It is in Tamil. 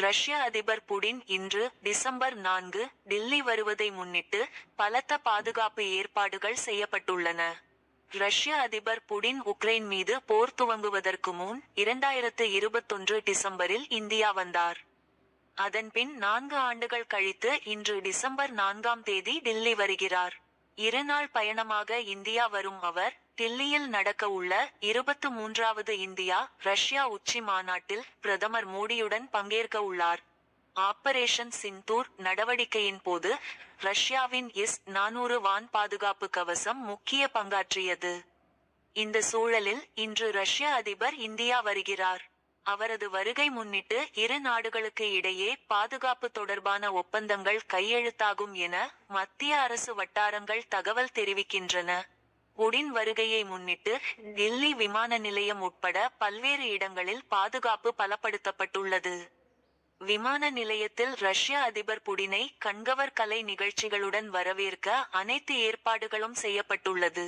ரஷ்ய அதிபர் புடின் இன்று டிசம்பர் 4 டில்லி வருவதை முன்னிட்டு பலத்த பாதுகாப்பு ஏற்பாடுகள் செய்யப்பட்டுள்ளன. ரஷ்ய அதிபர் புடின் உக்ரைன் மீது போர் துவங்குவதற்கு முன் 2021 டிசம்பரில் இந்தியா வந்தார். அதன்பின் 4 ஆண்டுகள் கழித்து இன்று டிசம்பர் 4ஆம் தேதி டில்லி வருகிறார். 2 நாள் பயணமாக இந்தியா வரும் அவர், டில்லியில் நடக்க உள்ள 23வது இந்தியா ரஷ்யா உச்சி மாநாட்டில் பிரதமர் மோடியுடன் பங்கேற்க உள்ளார். ஆபரேஷன் சிந்தூர் நடவடிக்கையின் போது ரஷ்யாவின் S-400 வான் பாதுகாப்பு கவசம் முக்கிய பங்காற்றியது. இந்த சூழலில் இன்று ரஷ்ய அதிபர் இந்தியா வருகிறார். அவரது வருகை முன்னிட்டு 2 நாடுகளுக்கு இடையே பாதுகாப்பு தொடர்பான ஒப்பந்தங்கள் கையெழுத்தாகும் என மத்திய அரசு வட்டாரங்கள் தகவல் தெரிவிக்கின்றன. புடின் வருகையை முன்னிட்டு டில்லி விமான நிலையம் உட்பட பல்வேறு இடங்களில் பாதுகாப்பு பலப்படுத்தப்பட்டுள்ளது. விமான நிலையத்தில் ரஷ்ய அதிபர் புடினை கண்கவர் கலை நிகழ்ச்சிகளுடன் வரவேற்க அனைத்து ஏற்பாடுகளும் செய்யப்பட்டுள்ளது.